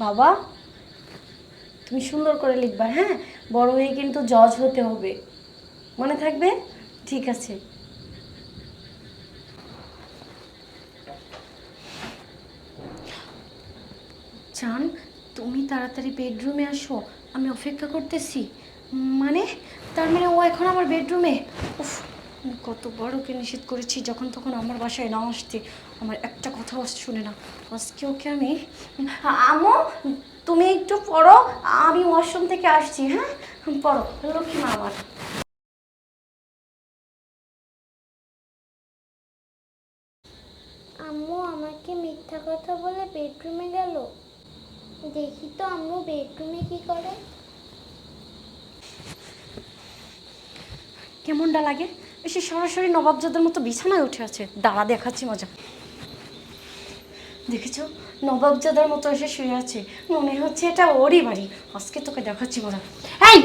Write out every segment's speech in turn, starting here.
বাবা, তুমি সুন্দর করে লিখবা, হ্যাঁ? বড় হয়ে কিন্তু জজ হতে হবে, মনে থাকবে? ঠিক আছে। জান, তুমি তাড়াতাড়ি বেডরুমে আসো, আমি অপেক্ষা করতেছি। মানে, তার মানে ও এখন আমার বেডরুমে? উফ, আমি কতবার ওকে নিষেধ করেছি যখন তখন আমার বাসায় না আসতে, আমার একটা কথাও শুনে না। আজকে ওকে আমি... আম্মু, তুমি একটু পড়ো, আমি ওয়াশরুম থেকে আসছি, হ্যাঁ? পড়ো, লক্ষ্মী মা আমার। আম্মু আমাকে মিথ্যা কথা বলে বেডরুমে গেল। দেখি তো আম্মু বেডরুমে কি করে। কেমনটা লাগে? এসে সরাসরি নবাবজাদার মতো বিছানায় উঠে আছে। দাঁড়া, দেখাচ্ছি মজা। দেখেছো, নবাবজাদার মতো এসে শুয়ে আছে, মনে হচ্ছে এটা ওরই বাড়ি। আজকে তোকে দেখাচ্ছি মজা। এই,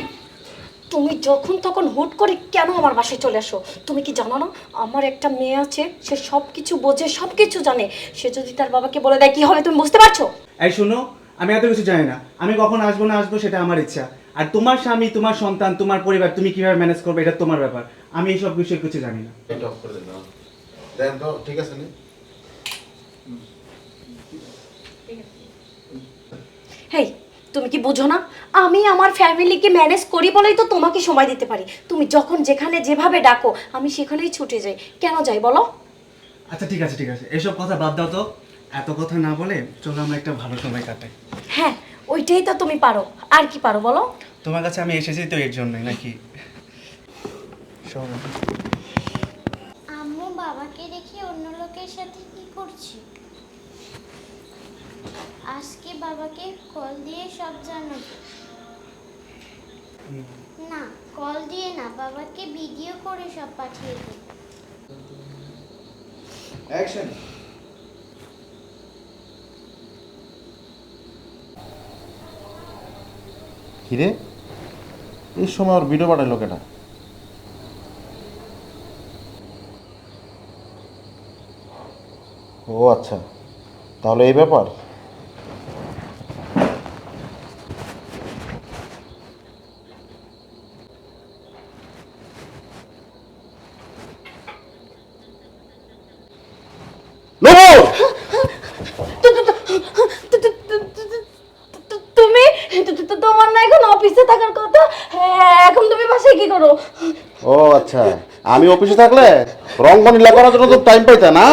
তুমি যখন তখন হুট করে কেন আমার বাসায় চলে আসো? তুমি কি জানো না আমার একটা মেয়ে আছে, সে সব কিছু বোঝে, সব কিছু জানে। সে যদি তার বাবাকে বলে দেয় কি হবে তুমি বুঝতে পারছো? এই শোনো, আমি এত কিছু জানি না। আমি কখন আসবো না আসবো সেটা আমার ইচ্ছা। আর তোমার স্বামী, তোমার সন্তান, তোমার পরিবার তুমি কিভাবে ম্যানেজ করবে এটা তোমার ব্যাপার। আমি এইসব বিষয়ে কিছু জানি না। এটা অফ করে দেন। দেন তো, ঠিক আছে নি? হেই, তুমি কি বুঝো না? আমি আমার ফ্যামিলিকে ম্যানেজ করি বলেই তো তোমাকে সময় দিতে পারি। তুমি যখন যেখানে যেভাবে ডাকো আমি সেখানেই ছুটে যাই। কেন যাই বলো? আচ্ছা ঠিক আছে ঠিক আছে, এসব কথা বাদ দাও তো। এত কথা না বলে চলো আমরা একটা ভালো সময় কাটাই। হ্যাঁ, ওইটাই তো তুমি পারো। আর কি পারো বলো? তোমার কাছে আমি এসেছি তো এর জন্যই, নাকি? শোনো, আম্মু বাবাকে রেখে অন্য লোকের সাথে কি করছে? আজকে বাবাকে কল দিয়ে সব জানাবো। না, কল দিয়ে না, বাবাকে ভিডিও করে সব পাঠিয়ে দেব। অ্যাকশন। কিরে, এই সময় ওর ভিডিও পাঠালো কেটা? ও আচ্ছা, তাহলে এই ব্যাপার। নূপুর! তুমি তোমার না এখন অফিসে থাকার কথা, এখন তুমি বাসায় কি করো? ও আচ্ছা, আমি অফিসে থাকলে রঙ্গনীলা করার জন্য তো টাইম পাইতে না।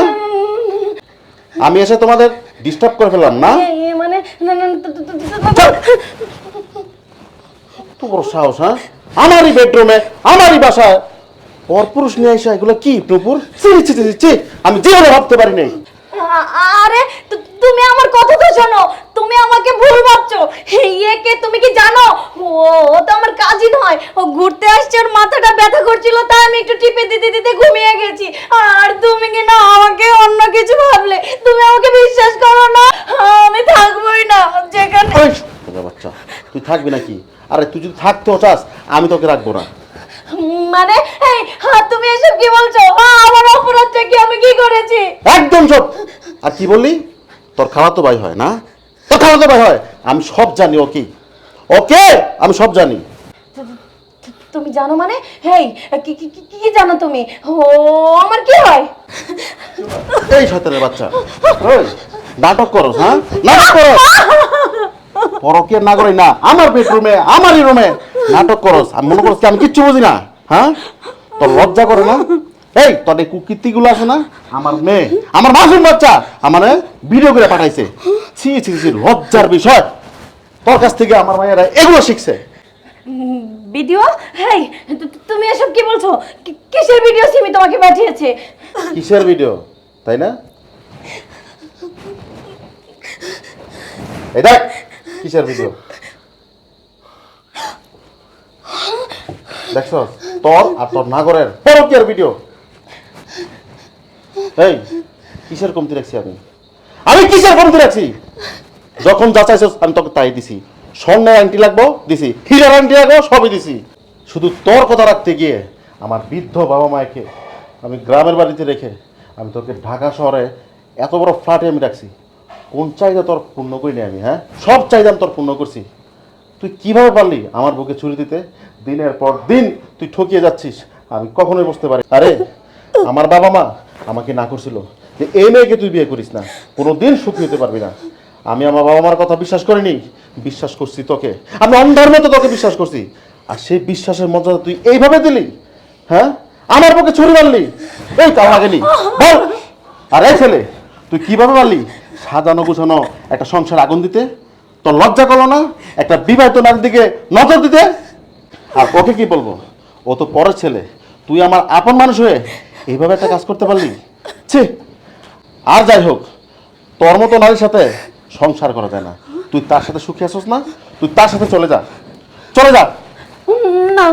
আমি এসে তোমাদের ডিস্টার্ব করে ফেললাম না। মানে তো বড় সাহস, হ্যাঁ? আমারই বেডরুমে, আমারই বাসায় পরপুরুষ নিয়ে আসা, এগুলো কি নূপুর? ছি ছি ছি ছি, আমি জীবনে ভাবতে পারি নাই। আরে, তুমি আমার কথা তো শোনো। তুমি আমাকে ভুল ভাবছো। ইয়েকে তুমি কি জানো? ও ও তো আমার কাজিন হয়। ও ঘুরতে আসছে, ওর মাথাটা ব্যথা করছিল, তাই আমি একটু টিপে দিতে দিতে ঘুমিয়ে গেছি। আর তুমি কি না আমাকে অন্য কিছু ভাবলে? তুমি আমাকে বিশ্বাস করো না, আমি থাকবোই না যেখানে। ওই সোজা বাচ্চা, তুই থাকবি নাকি? আরে তুই যদি থাকতেও চাস আমি তোকে রাখবো না। মানে, এই তুমি এসব কি বলছো? আমার অপরাধটা কি? আমি কি করেছি? একদম চুপ। আর কি বললি? তোর খালাতো ভাই হয় না? তোর খালাতো ভাই হয়, আমি সব জানি। ওকে ওকে, আমি সব জানি। তুমি জানো মানে? হেই, কি কি কি কি জানো তুমি? ও আমার কি হয়? এই শয়তানের বাচ্চা, ওই নাটক করো, হ্যাঁ? নাটক করো। পরকীয়া না করি না, আমার বেডরুমে, আমারই রুমে নাটক করস। আমি মনে করছি আমি কিচ্ছু বুঝি না, হ্যাঁ? তোর লজ্জা করে না? এই তোর এই কুকীর্তিগুলো আছে না, আমার মেয়ে, আমার মাসুম বাচ্চা আমার ভিডিও করে পাঠাইছে। ছি ছি ছি, লজ্জার বিষয়। তোর কাছ থেকে আমার মায়েরা এগুলো শিখছে। ভিডিও? হেই, তুমি এসব কি বলছো? কিসের ভিডিও সিমি তোমাকে পাঠিয়েছে? কিসের ভিডিও, তাই না? এই দেখ, কিসের ভিডিও দেখছ? তোর আর তোর নাগরের পরকীয়ার ভিডিও। এই কিসের কমতি রাখছি আমি? আমি কিসের কমতি রাখছি? যখন যা চাইছিস আমি তোকে তাই দিছি। স্বর্ণের আংটি লাগবো দিছি, হীরার আংটি লাগবো সবই দিছি। শুধু তোর কথা রাখতে গিয়ে আমার বৃদ্ধ বাবা মাকে আমি গ্রামের বাড়িতে রেখে আমি তোকে ঢাকা শহরে এত বড় ফ্ল্যাটে আমি রাখছি। কোন চাহিদা তোর পূর্ণ করিনি আমি? হ্যাঁ, সব চাহিদা আমি তোর পূর্ণ করছি। তুই কিভাবে পারলি আমার বুকে ছুরি দিতে? দিনের পর দিন তুই ঠকিয়ে যাচ্ছিস, আমি কখনোই বুঝতে পারি। আরে আমার বাবা মা আমাকে না করছিল যে এই মেয়েকে তুই বিয়ে করিস না, কোনো দিন সুখী হতে পারবি না। আমি আমার বাবা মার কথা বিশ্বাস করিনি, বিশ্বাস করছি তোকে। আমি অন্ধের মতো তোকে বিশ্বাস করছি, আর সেই বিশ্বাসের মর্যাদা তুই এইভাবে দিলি। হ্যাঁ, আমার বুকে ছুরি মারলি, এই কাল লাগেনি বল। আর এই ছেলে, তুই কিভাবে পারলি সাজানো গুছানো একটা সংসার আগুন দিতে? তোর লজ্জা করলো না একটা বিবাহিত নারীর দিকে নজর দিতে? আর ওকে কি বলবো, ও তো পরের ছেলে, তুই আমার আপন মানুষ হয়ে এইভাবে একটা কাজ করতে পারলি? ছি! আর যাই হোক, তোর মতো নারীর সাথে সংসার করা যায় না। তুই তার সাথে সুখী আছিস না, তুই তার সাথে চলে যা, চলে যা। না,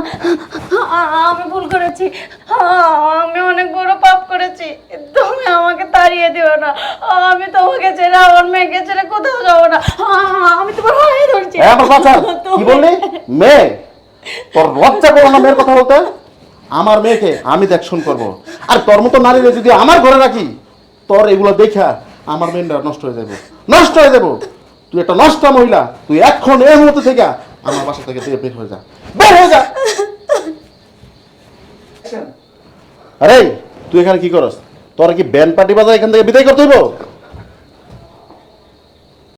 আমি ভুল করেছি, আমি অনেক বড় পাপ করেছি। তুমি আমাকে তাড়িয়ে দিও না, আমি তোমাকে ছেড়ে আমার মেয়েকে ছেড়ে কোথাও যাবো না। আমি তোমার হাতে ধরছি। আমার বাচ্চা কি বললি? মেয়ে? তোর লজ্জা করো না মেয়ের কথা বলতে? আমার মেয়েকে আমি দেখশন করবো, আর তোর মতো নারীরা যদি আমার ঘরে রাখি, তোর এগুলো দেখা আমার মেয়েটা নষ্ট হয়ে যাবো, নষ্ট হয়ে যাবো। তুই একটা নষ্ট মহিলা, তুই এখন এই মুহূর্তে থেকে আমার বাসা থেকে বের হয়ে যা, বের হয়ে যা। আরে তুই এখানে কি করস? তোর কি ব্যান্ড পার্টি বাজা এখান থেকে বিদায় করতে হইব?